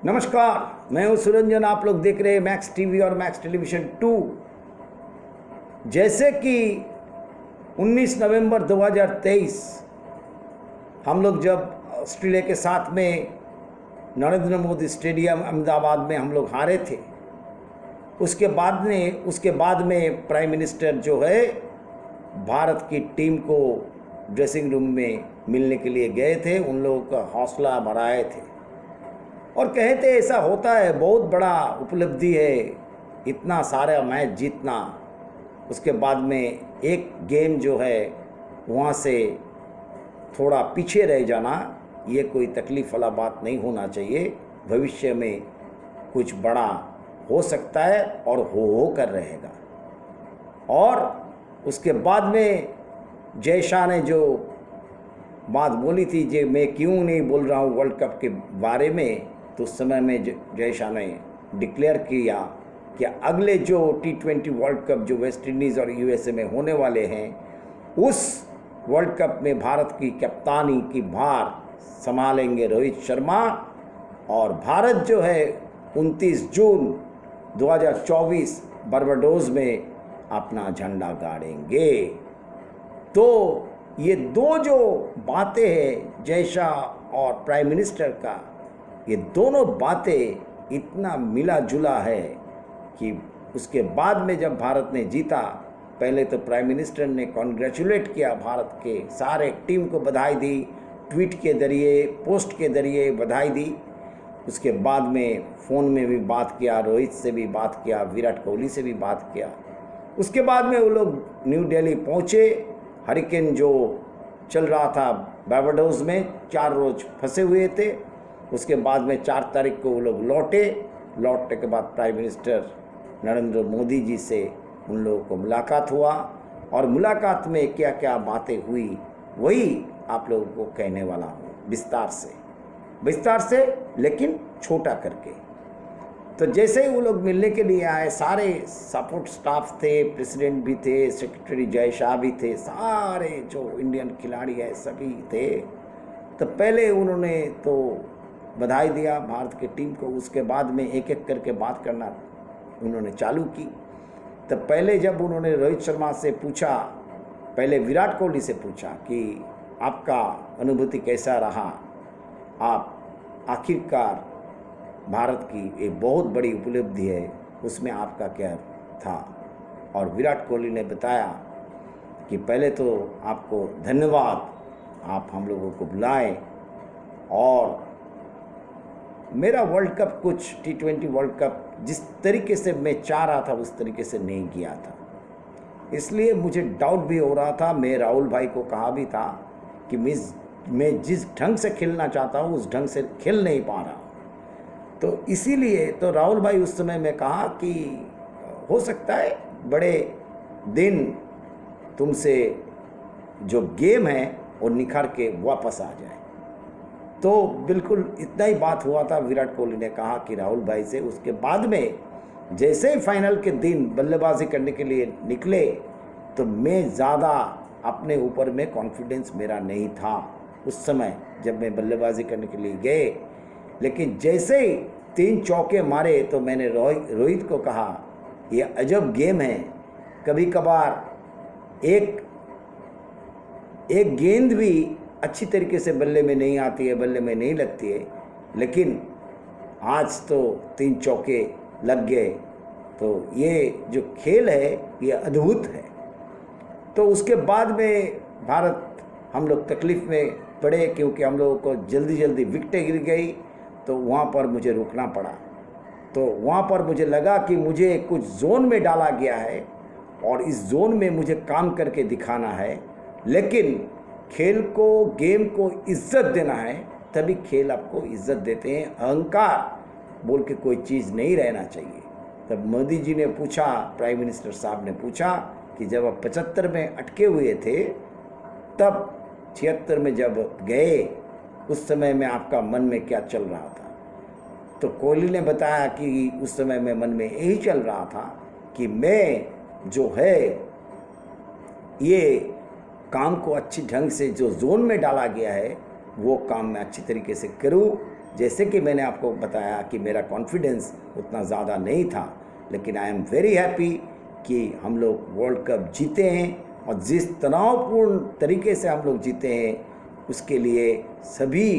नमस्कार, मैं हूं सुरंजन। आप लोग देख रहे हैं मैक्स टीवी और मैक्स टेलीविजन 2। जैसे कि 19 नवंबर 2023 हम लोग जब ऑस्ट्रेलिया के साथ में नरेंद्र मोदी स्टेडियम अहमदाबाद में हम लोग हारे थे, उसके बाद में प्राइम मिनिस्टर जो है भारत की टीम को ड्रेसिंग रूम में मिलने के लिए गए थे, उन लोगों का हौसला बढ़ाए थे और कहे थे ऐसा होता है, बहुत बड़ा उपलब्धि है इतना सारा मैच जीतना। उसके बाद में एक गेम जो है वहाँ से थोड़ा पीछे रह जाना, ये कोई तकलीफ़ वाला बात नहीं होना चाहिए। भविष्य में कुछ बड़ा हो सकता है और हो कर रहेगा। और उसके बाद में जय शाह ने जो बात बोली थी, जो मैं क्यों नहीं बोल रहा हूँ वर्ल्ड कप के बारे में, तो उस समय में जय शाह ने डिक्लेयर किया कि अगले जो T20 वर्ल्ड कप जो वेस्ट इंडीज़ और USA में होने वाले हैं, उस वर्ल्ड कप में भारत की कप्तानी की भार संभालेंगे रोहित शर्मा। और भारत जो है 29 जून 2024 बारबाडोस में अपना झंडा गाड़ेंगे। तो ये दो जो बातें हैं जय शाह और प्राइम मिनिस्टर का, ये दोनों बातें इतना मिला जुला है कि उसके बाद में जब भारत ने जीता, पहले तो प्राइम मिनिस्टर ने कॉन्ग्रेचुलेट किया, भारत के सारे टीम को बधाई दी, ट्वीट के ज़रिए, पोस्ट के ज़रिए बधाई दी। उसके बाद में फ़ोन में भी बात किया, रोहित से भी बात किया, विराट कोहली से भी बात किया। उसके बाद में वो लोग न्यू दिल्ली पहुँचे। हरिकेन जो चल रहा था बारबाडोस में, 4 रोज़ फंसे हुए थे। उसके बाद में 4 तारीख को वो लोग लौटने के बाद प्राइम मिनिस्टर नरेंद्र मोदी जी से उन लोगों को मुलाकात हुआ और मुलाकात में क्या क्या बातें हुई वही आप लोगों को कहने वाला हूँ विस्तार से लेकिन छोटा करके। तो जैसे ही वो लोग मिलने के लिए आए, सारे सपोर्ट स्टाफ थे, प्रेसिडेंट भी थे, सेक्रेटरी जय शाह भी थे, सारे जो इंडियन खिलाड़ी है सभी थे। तो पहले उन्होंने तो बधाई दिया भारत की टीम को। उसके बाद में एक एक करके बात करना उन्होंने चालू की। तो पहले जब उन्होंने रोहित शर्मा से पूछा, पहले विराट कोहली से पूछा कि आपका अनुभूति कैसा रहा, आप आखिरकार भारत की एक बहुत बड़ी उपलब्धि है, उसमें आपका क्या था। और विराट कोहली ने बताया कि पहले तो आपको धन्यवाद, आप हम लोगों को बुलाए और मेरा वर्ल्ड कप कुछ T20 वर्ल्ड कप जिस तरीके से मैं चाह रहा था उस तरीके से नहीं किया था, इसलिए मुझे डाउट भी हो रहा था। मैं राहुल भाई को कहा भी था कि मैं जिस ढंग से खेलना चाहता हूँ उस ढंग से खेल नहीं पा रहा। तो इसीलिए तो राहुल भाई उस समय में कहा कि हो सकता है बड़े दिन तुमसे जो गेम है वो निखर के वापस आ जाए। तो बिल्कुल इतना ही बात हुआ था। विराट कोहली ने कहा कि राहुल भाई से। उसके बाद में जैसे ही फाइनल के दिन बल्लेबाजी करने के लिए निकले, तो मैं ज़्यादा अपने ऊपर में कॉन्फिडेंस मेरा नहीं था उस समय जब मैं बल्लेबाजी करने के लिए गए। लेकिन जैसे ही 3 चौके मारे तो मैंने रोहित को कहा, ये अजब गेम है, कभी कभार एक गेंद भी अच्छी तरीके से बल्ले में नहीं आती है, बल्ले में नहीं लगती है, लेकिन आज तो 3 चौके लग गए। तो ये जो खेल है ये अद्भुत है। तो उसके बाद में भारत हम लोग तकलीफ़ में पड़े क्योंकि हम लोगों को जल्दी विकेटें गिर गई। तो वहाँ पर मुझे रुकना पड़ा। तो वहाँ पर मुझे लगा कि मुझे कुछ जोन में डाला गया है और इस जोन में मुझे काम करके दिखाना है, लेकिन खेल को, गेम को इज्जत देना है, तभी खेल आपको इज्जत देते हैं। अहंकार बोल के कोई चीज़ नहीं रहना चाहिए। तब मोदी जी ने पूछा, प्राइम मिनिस्टर साहब ने पूछा कि जब आप 75 में अटके हुए थे, तब 76 में जब गए, उस समय में आपका मन में क्या चल रहा था। तो कोहली ने बताया कि उस समय में मन में यही चल रहा था कि मैं जो है ये काम को अच्छी ढंग से जो जोन में डाला गया है वो काम मैं अच्छी तरीके से करूं जैसे कि मैंने आपको बताया कि मेरा कॉन्फिडेंस उतना ज़्यादा नहीं था, लेकिन आई एम वेरी हैप्पी कि हम लोग वर्ल्ड कप जीते हैं, और जिस तनावपूर्ण तरीके से हम लोग जीते हैं उसके लिए सभी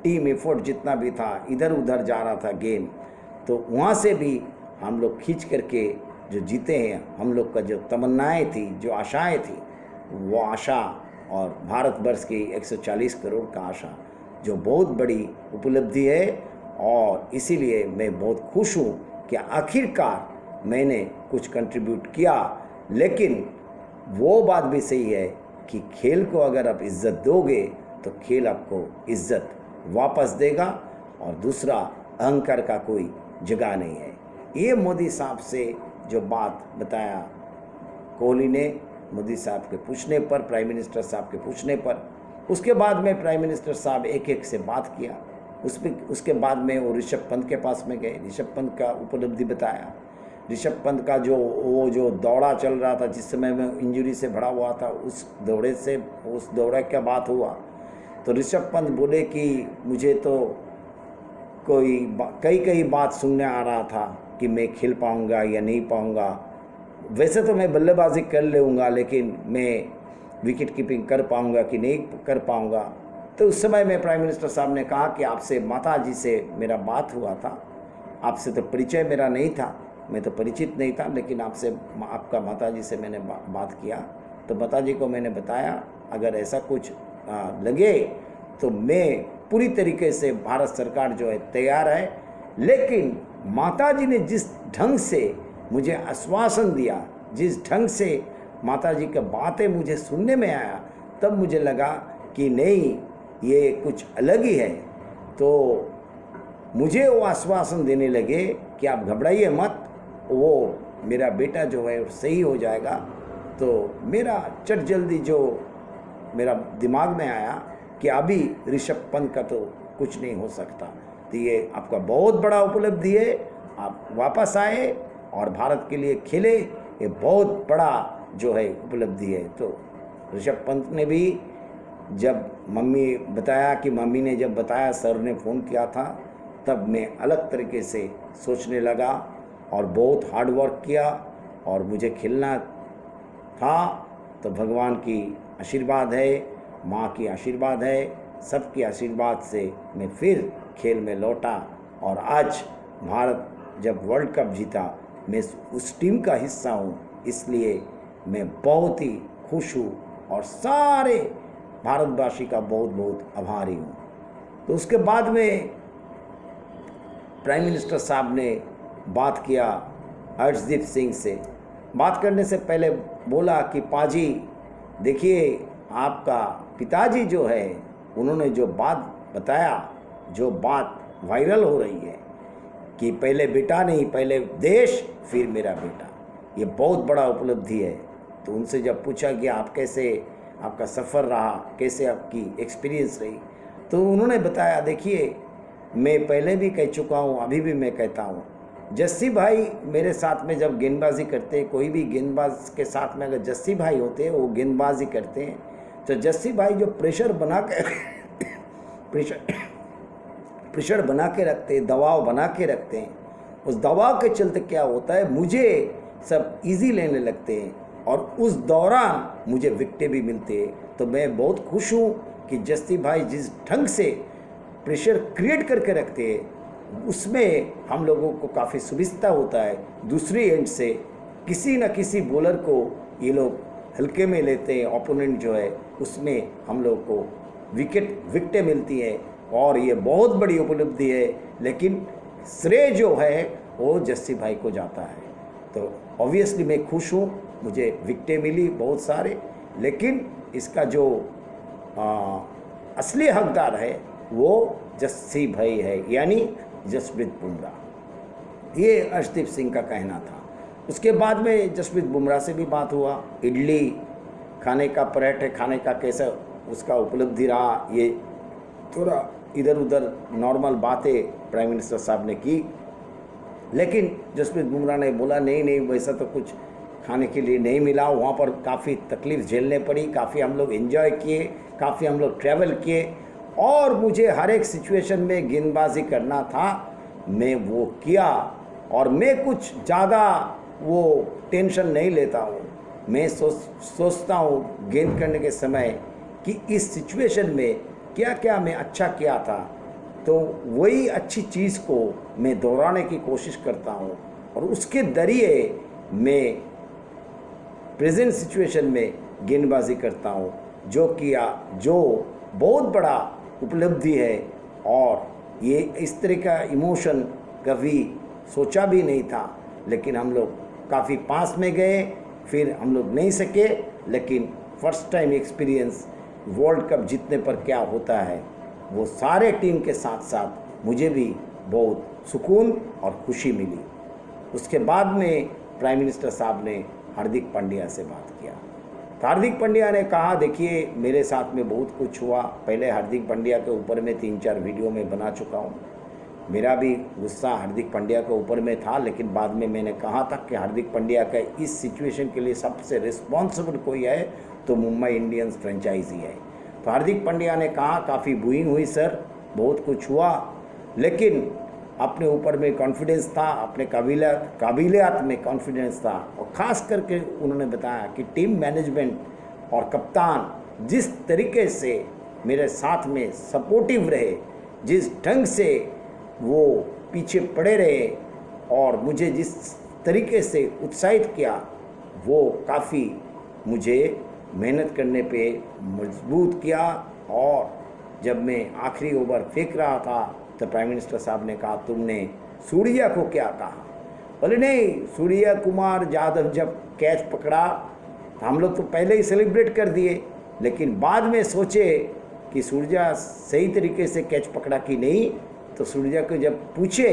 टीम एफर्ट जितना भी था, इधर उधर जा रहा था गेम, तो वहाँ से भी हम लोग खींच करके जो जीते हैं। हम लोग का जो तमन्नाएं थी, जो आशाएं थी, वो आशा और भारतवर्ष की 140 करोड़ का आशा जो बहुत बड़ी उपलब्धि है, और इसीलिए मैं बहुत खुश हूँ कि आखिरकार मैंने कुछ कंट्रीब्यूट किया। लेकिन वो बात भी सही है कि खेल को अगर आप इज्जत दोगे तो खेल आपको इज्जत वापस देगा, और दूसरा अहंकार का कोई जगह नहीं है। ये मोदी साहब से जो बात बताया कोहली ने, मोदी साहब के पूछने पर, प्राइम मिनिस्टर साहब के पूछने पर, उसके बाद में प्राइम मिनिस्टर साहब एक एक से बात किया। उसके बाद में वो ऋषभ पंत के पास में गए, ऋषभ पंत का उपलब्धि बताया। ऋषभ पंत का जो दौड़ा चल रहा था, जिस समय में इंजरी से भरा हुआ था, उस दौड़े का बात हुआ तो ऋषभ पंत बोले कि मुझे तो कई बात सुनने आ रहा था कि मैं खेल पाऊंगा या नहीं पाऊंगा। वैसे तो मैं बल्लेबाजी कर लूँगा, लेकिन मैं विकेट कीपिंग कर पाऊंगा कि नहीं कर पाऊंगा। तो उस समय में प्राइम मिनिस्टर साहब ने कहा कि आपसे माता जी से मेरा बात हुआ था, आपसे तो परिचय मेरा नहीं था, मैं तो परिचित नहीं था, लेकिन आपका माता जी से मैंने बात किया। तो माता जी को मैंने बताया अगर ऐसा कुछ लगे तो मैं पूरी तरीके से, भारत सरकार जो है तैयार है। लेकिन माताजी ने जिस ढंग से मुझे आश्वासन दिया, जिस ढंग से माताजी की बातें मुझे सुनने में आया, तब मुझे लगा कि नहीं, ये कुछ अलग ही है। तो मुझे वो आश्वासन देने लगे कि आप घबराइए मत, वो मेरा बेटा जो है सही हो जाएगा। तो मेरा चट जल्दी जो मेरा दिमाग में आया कि अभी ऋषभ पंत का तो कुछ नहीं हो सकता। तो ये आपका बहुत बड़ा उपलब्धि है, आप वापस आए और भारत के लिए खेले, ये बहुत बड़ा जो है उपलब्धि है। तो ऋषभ पंत ने भी जब मम्मी ने जब बताया, सर ने फ़ोन किया था, तब मैं अलग तरीके से सोचने लगा और बहुत हार्ड वर्क किया, और मुझे खेलना था। तो भगवान की आशीर्वाद है, माँ की आशीर्वाद है, सबके आशीर्वाद से मैं फिर खेल में लौटा, और आज भारत जब वर्ल्ड कप जीता, मैं उस टीम का हिस्सा हूँ, इसलिए मैं बहुत ही खुश हूँ और सारे भारतवासी का बहुत बहुत आभारी हूँ। तो उसके बाद में प्राइम मिनिस्टर साहब ने बात किया अर्शदीप सिंह से। बात करने से पहले बोला कि पाजी देखिए, आपका पिताजी जो है, उन्होंने जो बात बताया, जो बात वायरल हो रही है कि पहले बेटा नहीं, पहले देश फिर मेरा बेटा, ये बहुत बड़ा उपलब्धि है। तो उनसे जब पूछा कि आप कैसे, आपका सफ़र रहा, कैसे आपकी एक्सपीरियंस रही, तो उन्होंने बताया, देखिए मैं पहले भी कह चुका हूँ, अभी भी मैं कहता हूँ, जस्सी भाई मेरे साथ में जब गेंदबाजी करते, कोई भी गेंदबाज के साथ में अगर जस्सी भाई होते हैं, वो गेंदबाजी करते हैं, तो जस्सी भाई जो प्रेशर बना के रखते हैं, दबाव बना के रखते हैं, उस दबाव के चलते क्या होता है, मुझे सब इजी लेने लगते हैं, और उस दौरान मुझे विकेटें भी मिलते हैं। तो मैं बहुत खुश हूँ कि जस्सी भाई जिस ढंग से प्रेशर क्रिएट करके रखते हैं, उसमें हम लोगों को काफ़ी सुविधा होता है। दूसरी एंड से किसी न किसी बॉलर को ये लोग हल्के में लेते हैं, ओपोनेंट जो है, उसमें हम लोग को विकेटें मिलती हैं, और ये बहुत बड़ी उपलब्धि है। लेकिन श्रेय जो है वो जस्सी भाई को जाता है। तो ऑब्वियसली मैं खुश हूँ, मुझे विकेटें मिली बहुत सारे, लेकिन इसका जो असली हकदार है वो जस्सी भाई है, यानी जसप्रीत बुमराह। ये अर्शदीप सिंह का कहना था। उसके बाद में जसप्रीत बुमराह से भी बात हुआ, इडली खाने का, पराठे खाने का कैसा उसका उपलब्धि रहा, ये थोड़ा इधर उधर नॉर्मल बातें प्राइम मिनिस्टर साहब ने की। लेकिन जसप्रीत बुमराह ने बोला नहीं, वैसा तो कुछ खाने के लिए नहीं मिला, वहाँ पर काफ़ी तकलीफ़ झेलने पड़ी, काफ़ी हम लोग एंजॉय किए, काफ़ी हम लोग ट्रैवल किए, और मुझे हर एक सिचुएशन में गेंदबाजी करना था, मैं वो किया। और मैं कुछ ज़्यादा वो टेंशन नहीं लेता हूँ। मैं सोचता हूँ गेंद करने के समय कि इस सिचुएशन में क्या क्या मैं अच्छा किया था, तो वही अच्छी चीज़ को मैं दोहराने की कोशिश करता हूँ और उसके जरिए मैं प्रेजेंट सिचुएशन में गेंदबाजी करता हूँ, जो बहुत बड़ा उपलब्धि है। और ये इस तरह का इमोशन कभी सोचा भी नहीं था, लेकिन हम लोग काफ़ी पास में गए, फिर हम लोग नहीं सके। लेकिन first time experience world cup जीतने पर क्या होता है, वो सारे टीम के साथ साथ मुझे भी बहुत सुकून और खुशी मिली। उसके बाद में प्राइम मिनिस्टर साहब ने हार्दिक पांड्या से बात किया, तो हार्दिक पांड्या ने कहा, देखिए मेरे साथ में बहुत कुछ हुआ। पहले हार्दिक पांड्या के ऊपर में 3-4 वीडियो में बना चुका हूँ। मेरा भी गुस्सा हार्दिक पांड्या के ऊपर में था, लेकिन बाद में मैंने कहा था कि हार्दिक पांड्या का इस सिचुएशन के लिए सबसे रिस्पॉन्सिबल कोई है तो मुंबई इंडियंस फ्रेंचाइजी है। तो हार्दिक पांड्या ने कहा, काफ़ी बूइंग हुई सर, बहुत कुछ हुआ, लेकिन अपने ऊपर में कॉन्फिडेंस था, अपने काबिलियत में कॉन्फिडेंस था। और ख़ास करके उन्होंने बताया कि टीम मैनेजमेंट और कप्तान जिस तरीके से मेरे साथ में सपोर्टिव रहे, जिस ढंग से वो पीछे पड़े रहे और मुझे जिस तरीके से उत्साहित किया, वो काफ़ी मुझे मेहनत करने पे मजबूत किया। और जब मैं आखिरी ओवर फेंक रहा था तो प्राइम मिनिस्टर साहब ने कहा, तुमने सूर्या को क्या कहा? बोले नहीं, सूर्या कुमार यादव जब कैच पकड़ा तो हम लोग तो पहले ही सेलिब्रेट कर दिए, लेकिन बाद में सोचे कि सूर्या सही तरीके से कैच पकड़ा कि नहीं। तो सूर्या को जब पूछे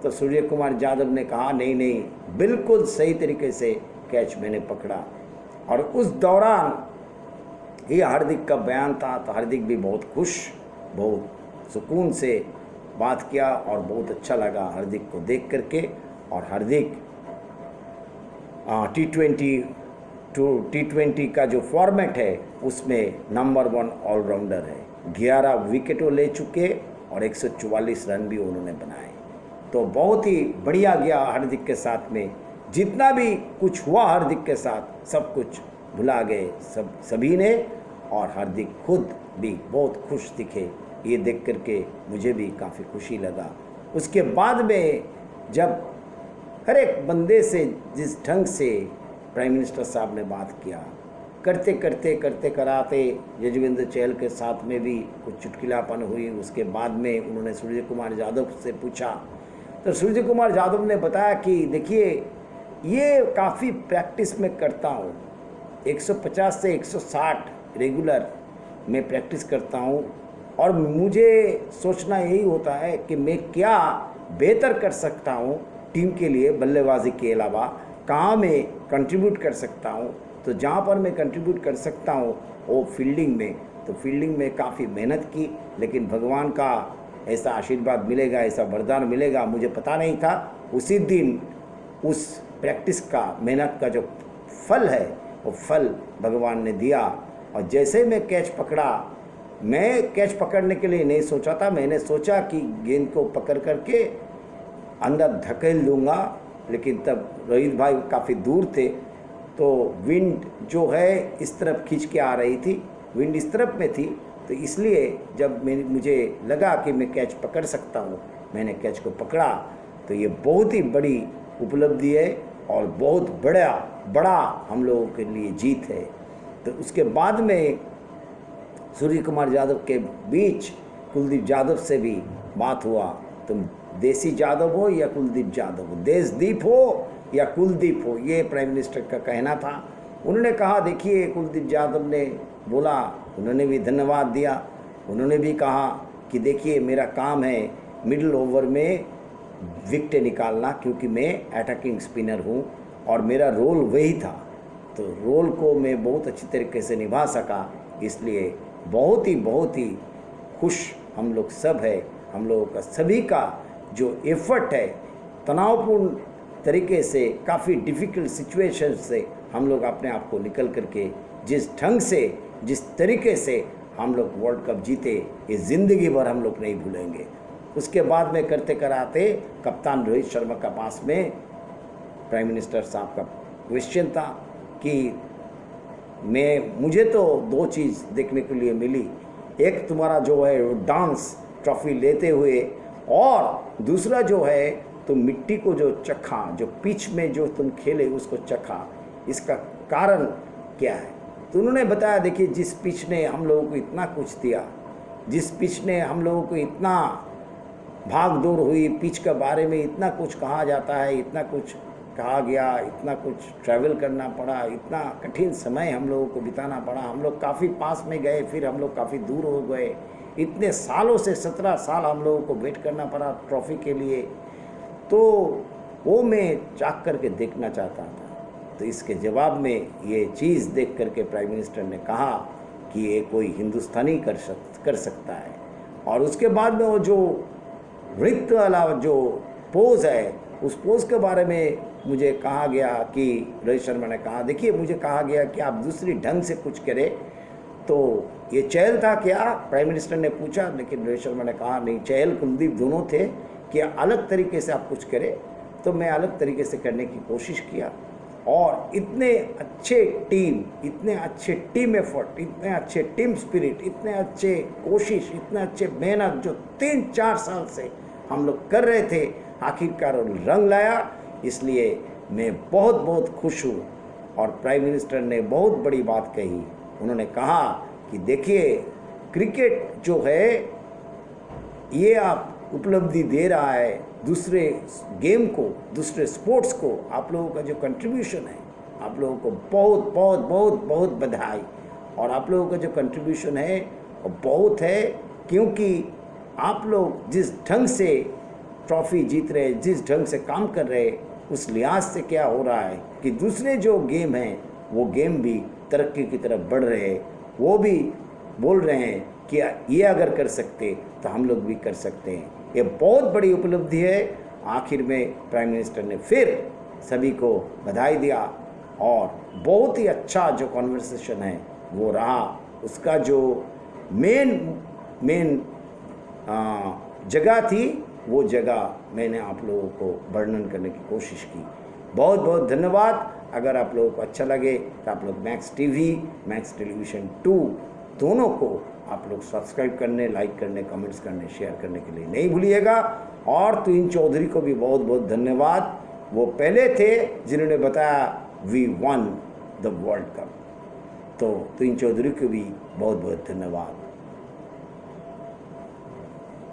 तो सूर्य कुमार यादव ने कहा, नहीं नहीं, बिल्कुल सही तरीके से कैच मैंने पकड़ा। और उस दौरान ये हार्दिक का बयान था, तो हार्दिक भी बहुत खुश, बहुत सुकून से बात किया और बहुत अच्छा लगा हार्दिक को देख करके। और हार्दिक टी20 का जो फॉर्मेट है उसमें नंबर 1 ऑलराउंडर है। 11 विकेटों ले चुके और 144 रन भी उन्होंने बनाए। तो बहुत ही बढ़िया गया हार्दिक के साथ में। जितना भी कुछ हुआ हार्दिक के साथ, सब कुछ भुला गए सभी ने। और हार्दिक खुद भी बहुत खुश दिखे, ये देख करके मुझे भी काफ़ी खुशी लगा। उसके बाद में जब हर एक बंदे से जिस ढंग से प्राइम मिनिस्टर साहब ने बात किया, करते कराते यजुवेंद्र चहल के साथ में भी कुछ चुटकिलापन हुई। उसके बाद में उन्होंने सूर्य कुमार यादव से पूछा, तो सूर्य कुमार यादव ने बताया कि देखिए, ये काफ़ी प्रैक्टिस में करता हूँ, 150 से 160 रेगुलर मैं प्रैक्टिस करता हूँ। और मुझे सोचना यही होता है कि मैं क्या बेहतर कर सकता हूँ टीम के लिए, बल्लेबाजी के अलावा कहाँ मैं कंट्रीब्यूट कर सकता हूँ। तो जहाँ पर मैं कंट्रीब्यूट कर सकता हूँ वो फील्डिंग में, तो फील्डिंग में काफ़ी मेहनत की, लेकिन भगवान का ऐसा आशीर्वाद मिलेगा, ऐसा वरदान मिलेगा, मुझे पता नहीं था। उसी दिन उस प्रैक्टिस का, मेहनत का जो फल है, वो फल भगवान ने दिया। और जैसे मैं कैच पकड़ा, मैं कैच पकड़ने के लिए नहीं सोचा था, मैंने सोचा कि गेंद को पकड़ करके अंदर धकेल दूंगा, लेकिन तब रोहित भाई काफ़ी दूर थे, तो विंड जो है इस तरफ खींच के आ रही थी, विंड इस तरफ में थी, तो इसलिए जब मुझे लगा कि मैं कैच पकड़ सकता हूँ, मैंने कैच को पकड़ा। तो ये बहुत ही बड़ी उपलब्धि है और बहुत बड़ा हम लोगों के लिए जीत है। तो उसके बाद में सूर्य कुमार यादव के बीच कुलदीप यादव से भी बात हुआ, तुम देसी यादव हो या कुलदीप यादव हो, देशदीप हो या कुलदीप हो, ये प्राइम मिनिस्टर का कहना था। उन्होंने कहा, देखिए कुलदीप यादव ने बोला, उन्होंने भी धन्यवाद दिया। उन्होंने भी कहा कि देखिए मेरा काम है मिडिल ओवर में विकेट निकालना, क्योंकि मैं अटैकिंग स्पिनर हूँ और मेरा रोल वही था। तो रोल को मैं बहुत अच्छी तरीके से निभा सका, इसलिए बहुत ही खुश हम लोग सब है। हम लोगों का सभी का जो एफर्ट है, तनावपूर्ण तरीके से, काफ़ी डिफ़िकल्ट सिचुएशन से हम लोग अपने आप को निकल करके जिस ढंग से, जिस तरीके से हम लोग वर्ल्ड कप जीते, ये ज़िंदगी भर हम लोग नहीं भूलेंगे। उसके बाद में करते कराते कप्तान रोहित शर्मा का पास में प्राइम मिनिस्टर साहब का क्वेश्चन था कि मुझे तो 2 चीज़ देखने के लिए मिली, एक तुम्हारा जो है डांस ट्रॉफी लेते हुए, और दूसरा जो है तुम मिट्टी को जो चखा, जो पिच में जो तुम खेले उसको चखा, इसका कारण क्या है? तो उन्होंने बताया, देखिए जिस पिच ने हम लोगों को इतना कुछ दिया, जिस पिच ने हम लोगों को इतना भाग दौड़ हुई, पिच के बारे में इतना कुछ कहा जाता है, इतना कुछ कहा गया, इतना कुछ ट्रैवल करना पड़ा, इतना कठिन समय हम लोगों को बिताना पड़ा, हम लोग काफ़ी पास में गए, फिर हम लोग काफ़ी दूर हो गए, इतने सालों से 17 साल हम लोगों को वेट करना पड़ा ट्रॉफी के लिए, तो वो मैं चाक करके देखना चाहता था। तो इसके जवाब में ये चीज़ देख करके प्राइम मिनिस्टर ने कहा कि ये कोई हिंदुस्तानी कर सकता है। और उसके बाद में वो जो नृत्य वाला जो पोज है, उस पोज के बारे में मुझे कहा गया कि रोहित शर्मा ने कहा, देखिए मुझे कहा गया कि आप दूसरी ढंग से कुछ करें, तो ये चहल था क्या, प्राइम मिनिस्टर ने पूछा, लेकिन रोहित शर्मा ने कहा नहीं, चहल कुलदीप दोनों थे कि अलग तरीके से आप कुछ करें। तो मैं अलग तरीके से करने की कोशिश किया, और इतने अच्छे टीम, इतने अच्छे टीम एफर्ट, इतने अच्छे टीम स्पिरिट, इतने अच्छे कोशिश, इतने अच्छे मेहनत जो 3-4 साल से हम लोग कर रहे थे, आखिरकार रंग लाया। इसलिए मैं बहुत बहुत खुश हूँ। और प्राइम मिनिस्टर ने बहुत बड़ी बात कही, उन्होंने कहा कि देखिए क्रिकेट जो है ये आप उपलब्धि दे रहा है दूसरे गेम को, दूसरे स्पोर्ट्स को, आप लोगों का जो कंट्रीब्यूशन है, आप लोगों को बहुत बहुत बहुत बहुत बधाई। और आप लोगों का जो कंट्रीब्यूशन है वो बहुत है, क्योंकि आप लोग जिस ढंग से ट्रॉफी जीत रहे, जिस ढंग से काम कर रहे, उस लिहाज से क्या हो रहा है कि दूसरे जो गेम हैं वो गेम भी तरक्की की तरफ बढ़ रहे हैं। वो भी बोल रहे हैं कि ये अगर कर सकते तो हम लोग भी कर सकते हैं। ये बहुत बड़ी उपलब्धि है। आखिर में प्राइम मिनिस्टर ने फिर सभी को बधाई दिया, और बहुत ही अच्छा जो कॉन्वर्सेशन है वो रहा। उसका जो मेन जगह थी, वो जगह मैंने आप लोगों को वर्णन करने की कोशिश की। बहुत बहुत धन्यवाद। अगर आप लोगों को अच्छा लगे तो आप लोग मैक्स टीवी, मैक्स टेलीविज़न 2 दोनों को आप लोग सब्सक्राइब करने, लाइक करने, कमेंट्स करने, शेयर करने के लिए नहीं भूलिएगा। और तुहिन चौधरी को भी बहुत बहुत धन्यवाद। वो पहले थे जिन्होंने बताया we won the world cup. तो तुहिन चौधरी को भी बहुत बहुत धन्यवाद।